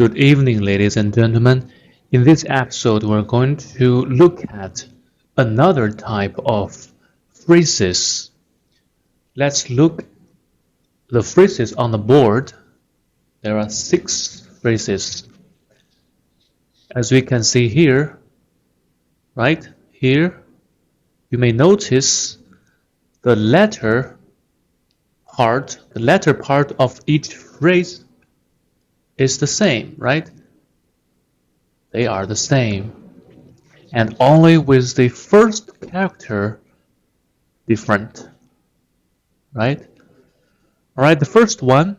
Good evening, ladies and gentlemen. In this episode, we're going to look at another type of phrases. Let's look the phrases on the board. There are 6 phrases. As we can see here, right here, you may notice the letter part of each phrase is the same, right? They are the same. And only with the first character different, right? All right, the first one,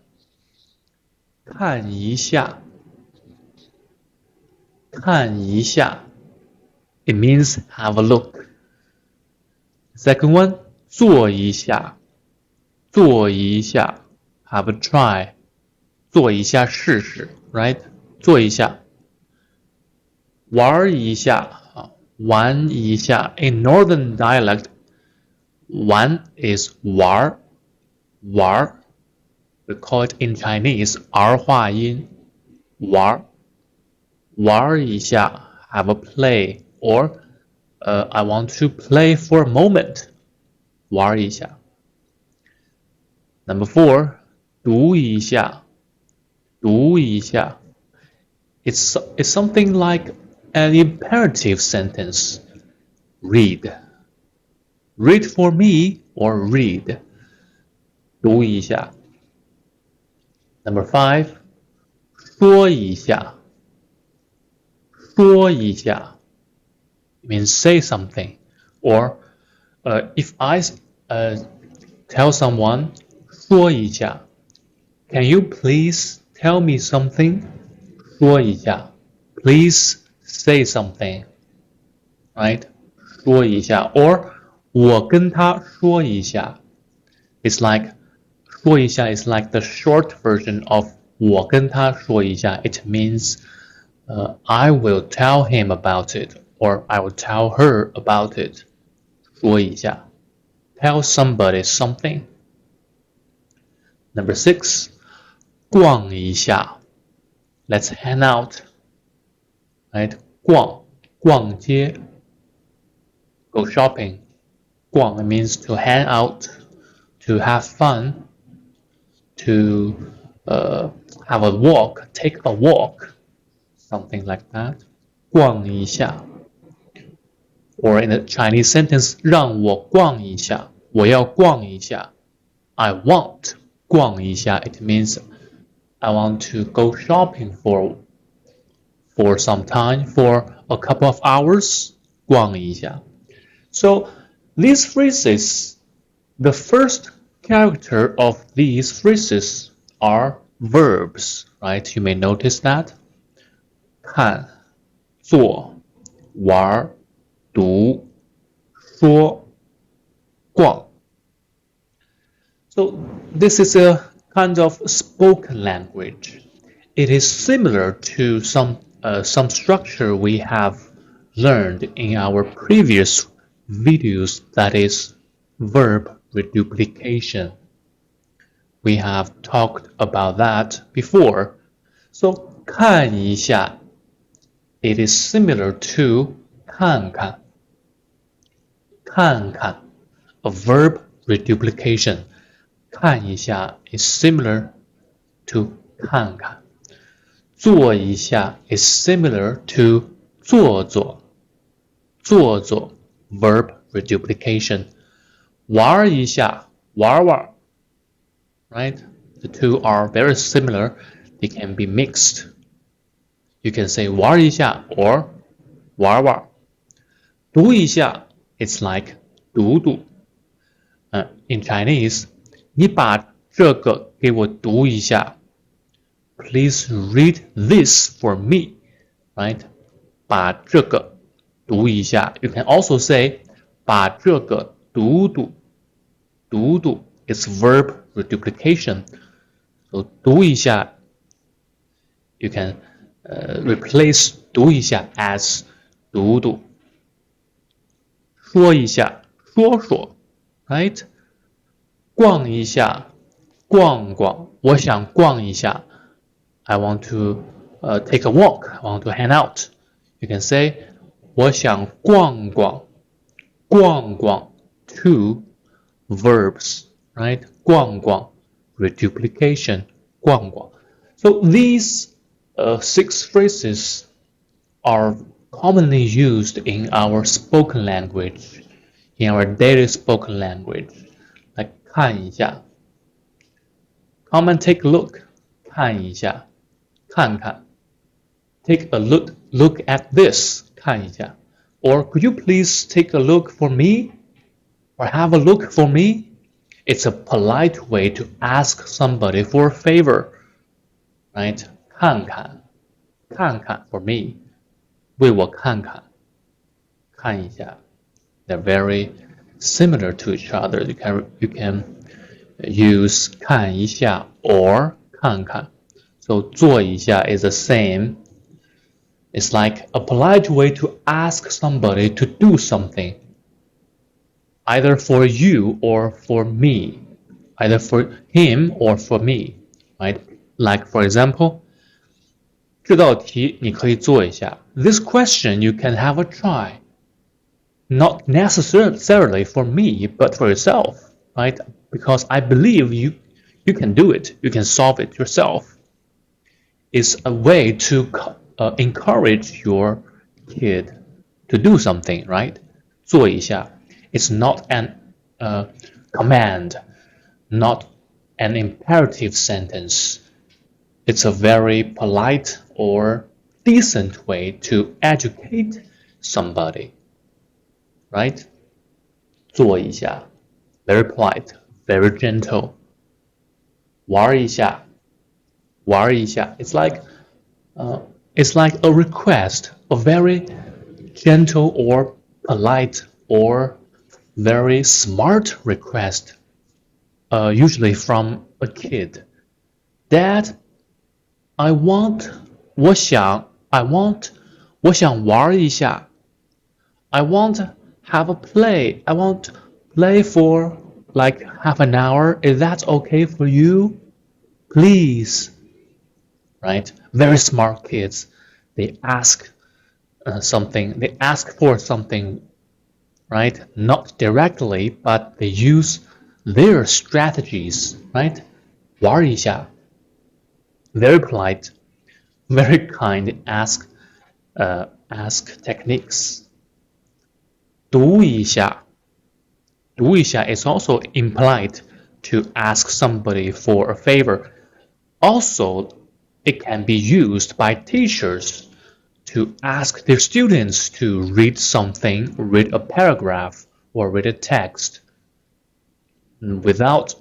看一下，看一下 it means have a look. Second one, 做一下，做一下 have a try. 做一下试试 right? 做一下。玩一下，玩一下 in northern dialect, 玩 is 玩，玩 we call it in Chinese 儿化音，玩，玩一下 have a play or I want to play for a moment 玩一下。Number 4, 读一下，读一下 it's something like an imperative sentence. Read. Read for me or read. 读一下。Number 5, 说一下，说一下 it means say something. Or if I tell someone 说一下 can you please tell me something? 说一下 please say something, right? 说一下 or 我跟他说一下 it's like 说一下 is like the short version of 我跟他说一下 it means I will tell him about it or I will tell her about it 说一下 tell somebody something. Number 6, 逛一下 let's hang out, right? 逛街 go shopping 逛 it means to hang out, to have fun, to have a walk, take a walk, something like that. 逛一下 or in a Chinese sentence 让我逛一下我要逛一下 I want 逛一下 it means I want to go shopping for some time, for a couple of hours 逛一下 So these phrases, the first character of these phrases are verbs, right? You may notice that. 看，做，玩，读，说，逛。So this is a kind of spoken language. It is similar to some structure we have learned in our previous videos, that is verb reduplication. We have talked about that before. So 看一下 it is similar to 看看 看看 a verb reduplication. 看一下 is similar to 看看 做一下 is similar to 做做 做做 verb reduplication. 玩一下玩玩 right? The two are very similar. They can be mixed. You can say 玩一下 or 玩玩。读一下 it's like 读读。In Chinese, 你把这个给我读一下。Please read this for me, right? 把这个读一下。You can also say 把这个读读。读读 is verb reduplication. So 读一下 you can replace 读一下 as 读读。说一下说说 right? 逛一下逛逛我想逛一下 I want to take a walk. I want to hang out. You can say 我想逛逛，逛逛 two verbs, right? 逛逛 reduplication 逛逛. So these six phrases are commonly used in our spoken language, in our daily spoken language. 来看一下 Come and take a look. 看一下，看看。Take a look at this. 看一下。Or could you please take a look for me? Or have a look for me? It's a polite way to ask somebody for a favor. Right? 看看，看看 for me. 为我看看，看一下。They're very similar to each other. You can use 看一下 or 看看. So 做一下 is the same. It's like a polite way to ask somebody to do something, either for you or for me, either for him or for me, right? Like for example, 这道题你可以做一下. This question you can have a try. Not necessarily for me, but for yourself, right? Because I believe you can do it. You can solve it yourself. It's a way to encourage your kid to do something, right? 做一下. It's not an command, not an imperative sentence. It's a very polite or decent way to educate somebody, right? 做一下. Very polite, very gentle. 玩一下. 玩一下. It's like a request, a very gentle or polite or very smart request, usually from a kid. Dad, I want 玩一下. I want have a play. I want play for like half an hour. Is that okay for you? Please. Right? Very smart kids. They ask something. They ask for something, right? Not directly, but they use their strategies, right? 玩一下. Very polite, very kind. Ask techniques. 读一下. 读一下 is also impolite to ask somebody for a favor. Also, it can be used by teachers to ask their students to read something, read a paragraph, or read a text without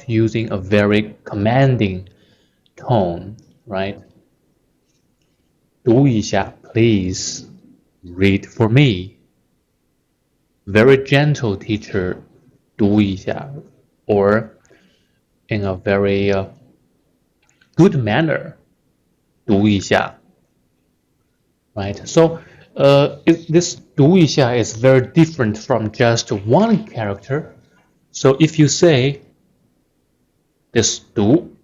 using a very commanding tone, right? 读一下, please read for me. Very gentle teacher, 读一下, or in a very good manner, 读一下. Right? So this 读一下 is very different from just one character. So if you say this 读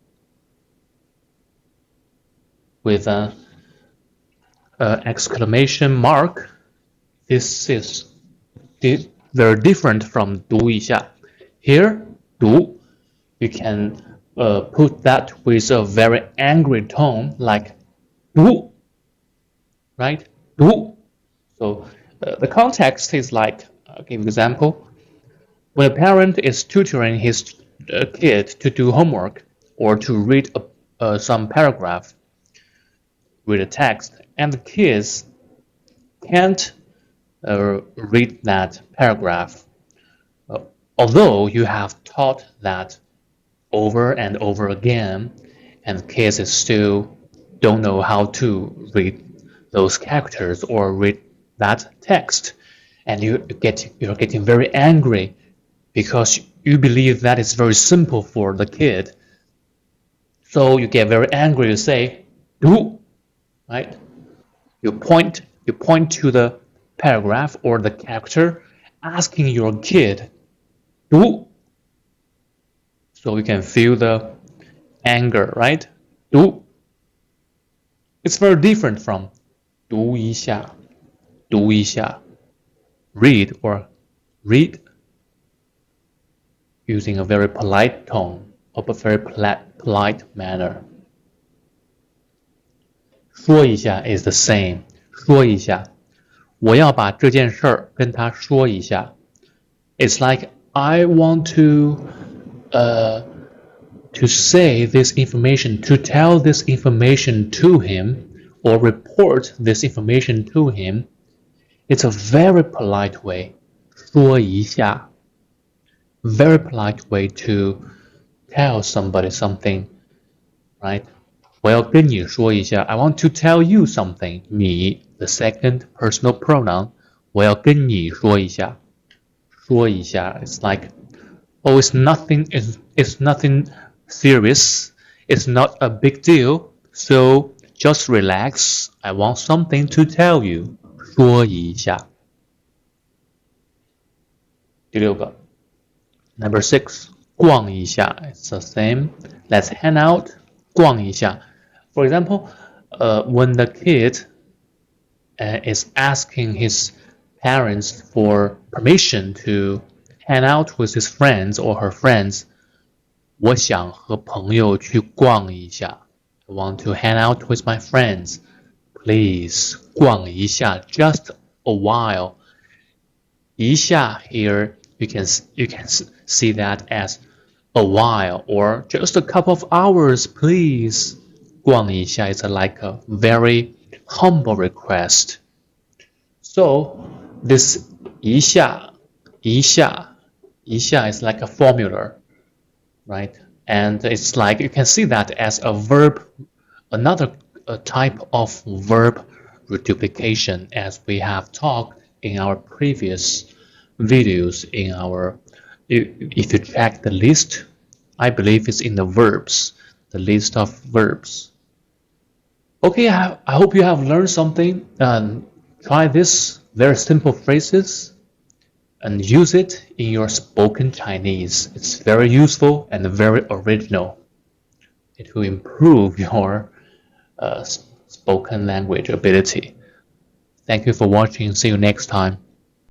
with an exclamation mark, this is very different from 读一下. Here, 读, you can put that with a very angry tone, like 读, right? 读. So the context is like, I'll give an example. When a parent is tutoring his kid to do homework or to read some paragraph, read a text, and the kids can't read that paragraph, although you have taught that over and over again, and kids still don't know how to read those characters or read that text, and you're getting very angry because you believe that is very simple for the kid. So you get very angry. You say, "Do," right? You point to the paragraph or the character, asking your kid, "Do." So you can feel the anger, right? "Do." It's very different from 读一下, 读一下, read or read using a very polite tone or a very polite manner. 说一下 is the same. 说一下，我要把这件事儿跟他说一下。It's like I want to say this information, to tell this information to him, or report this information to him. It's a very polite way. 说一下 very polite way to tell somebody something, right? 我要跟你说一下 I want to tell you something. 你 the second personal pronoun. 我要跟你说一下说一下 It's like, oh, it's nothing serious. It's not a big deal. So just relax. I want something to tell you. 说一下。第六个 Number 6, 逛一下 It's the same. Let's hang out. 逛一下 For example, when the kid is asking his parents for permission to hang out with his friends or her friends, 我想和朋友去逛一下 I want to hang out with my friends. Please, 逛一下 just a while. 一下 here, you can see that as a while or just a couple of hours, please. 逛一下 is like a very humble request. So this 一下 is like a formula, right? And it's like you can see that as a verb, another type of verb reduplication, as we have talked in our previous videos. If you check the list, I believe it's in the verbs, the list of verbs. Okay, I hope you have learned something. Try this very simple phrases and use it in your spoken Chinese. It's very useful and very original. It will improve your spoken language ability. Thank you for watching. See you next time.